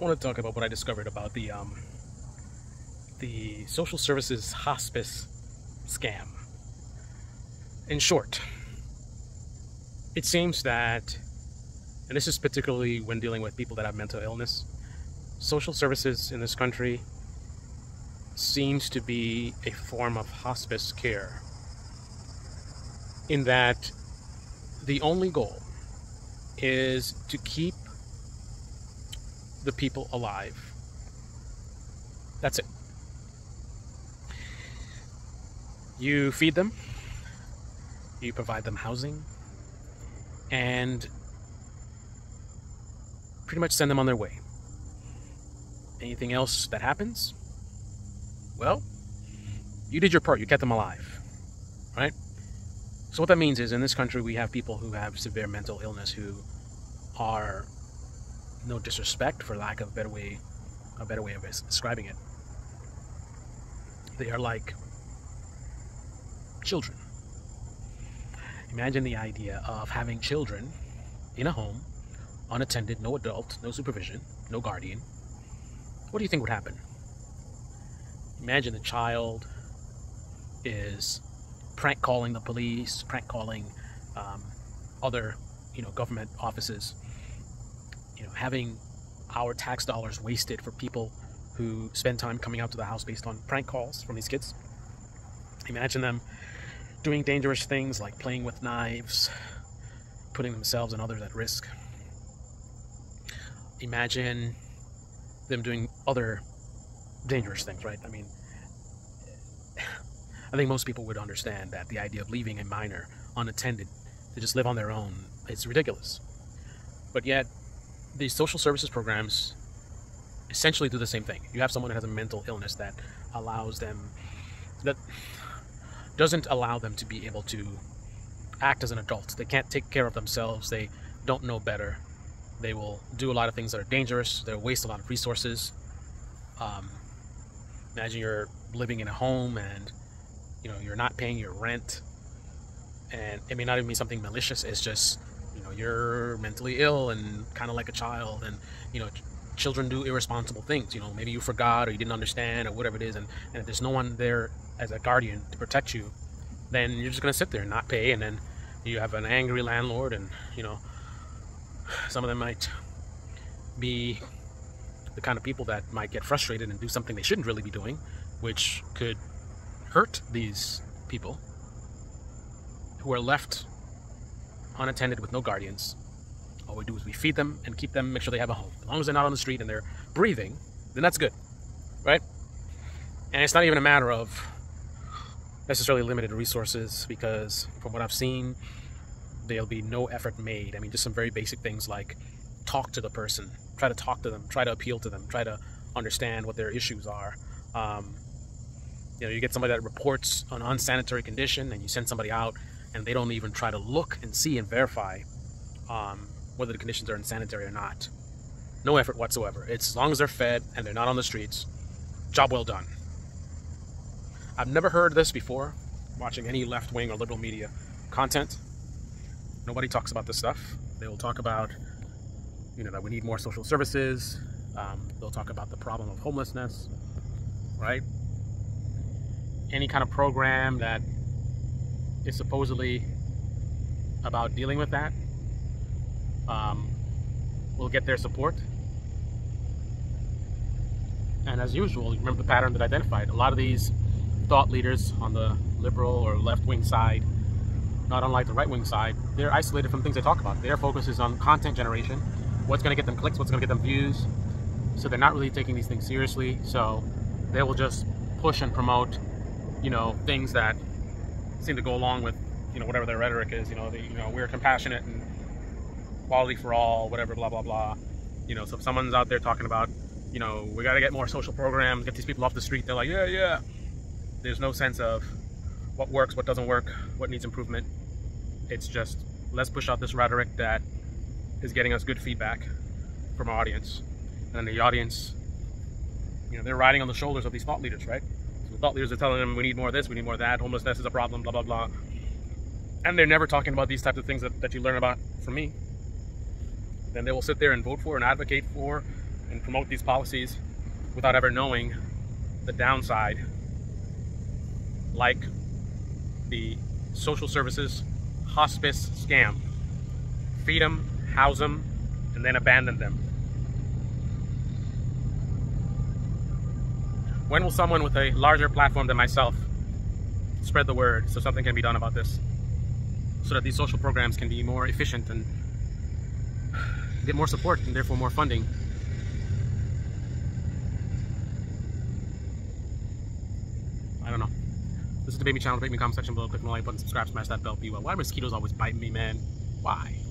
want to talk about what I discovered about the social services hospice scam. In short, it seems that, and this is particularly when dealing with people that have mental illness, social services in this country seems to be a form of hospice care, in that the only goal is to keep the people alive. That's it. You feed them, you provide them housing, and pretty much send them on their way. Anything else that happens, well, you did your part, you kept them alive, right? So what that means is, in this country, we have people who have severe mental illness who are, no disrespect, for lack of a better way of describing it, they are like children. Imagine the idea of having children in a home, unattended, no adult, no supervision, no guardian. What do you think would happen? Imagine the child is prank calling the police, prank calling other, government offices, having our tax dollars wasted for people who spend time coming out to the house based on prank calls from these kids. Imagine them doing dangerous things like playing with knives, putting themselves and others at risk. Imagine them doing other dangerous things, right? I think most people would understand that the idea of leaving a minor unattended to just live on their own, it's ridiculous. But yet, these social services programs essentially do the same thing. You have someone who has a mental illness that doesn't allow them to be able to act as an adult. They can't take care of themselves. They don't know better. They will do a lot of things that are dangerous. They'll waste a lot of resources. Imagine you're living in a home and you're not paying your rent, and it may not even be something malicious. It's just you're mentally ill and kind of like a child, and children do irresponsible things. Maybe you forgot, or you didn't understand, or whatever it is, and if there's no one there as a guardian to protect you, then you're just going to sit there and not pay, and then you have an angry landlord, and some of them might be the kind of people that might get frustrated and do something they shouldn't really be doing, which could hurt these people who are left unattended with no guardians. All we do is we feed them and keep them, make sure they have a home. As long as they're not on the street and they're breathing, then that's good, right? And it's not even a matter of necessarily limited resources, because from what I've seen, there'll be no effort made. Just some very basic things like talk to the person, try to talk to them, try to appeal to them, try to understand what their issues are. You get somebody that reports an unsanitary condition, and you send somebody out, and they don't even try to look and see and verify whether the conditions are unsanitary or not. No effort whatsoever. It's as long as they're fed and they're not on the streets, job well done. I've never heard this before, watching any left-wing or liberal media content. Nobody talks about this stuff. They will talk about, that we need more social services. They'll talk about the problem of homelessness, right? Any kind of program that is supposedly about dealing with that will get their support. And as usual, remember the pattern that I identified. A lot of these thought leaders on the liberal or left-wing side, not unlike the right-wing side, they're isolated from things they talk about. Their focus is on content generation, what's going to get them clicks, what's going to get them views. So they're not really taking these things seriously. So they will just push and promote, things that seem to go along with, whatever their rhetoric is. We're compassionate and quality for all, whatever, blah, blah, blah. So if someone's out there talking about, we got to get more social programs, get these people off the street, they're like, yeah. There's no sense of what works, what doesn't work, what needs improvement. It's just, let's push out this rhetoric that is getting us good feedback from our audience. And then the audience, they're riding on the shoulders of these thought leaders, right? So the thought leaders are telling them, we need more of this, we need more of that, homelessness is a problem, blah, blah, blah. And they're never talking about these types of things that you learn about from me. Then they will sit there and vote for and advocate for and promote these policies without ever knowing the downside, like the social services hospice scam. Feed them, house them, and then abandon them. When will someone with a larger platform than myself spread the word so something can be done about this? So that these social programs can be more efficient and get more support and therefore more funding. I don't know. This is the Debate Me channel. Debate Me comment section below. Click on the like button, subscribe, smash that bell. Be well. Why are mosquitoes always biting me, man? Why?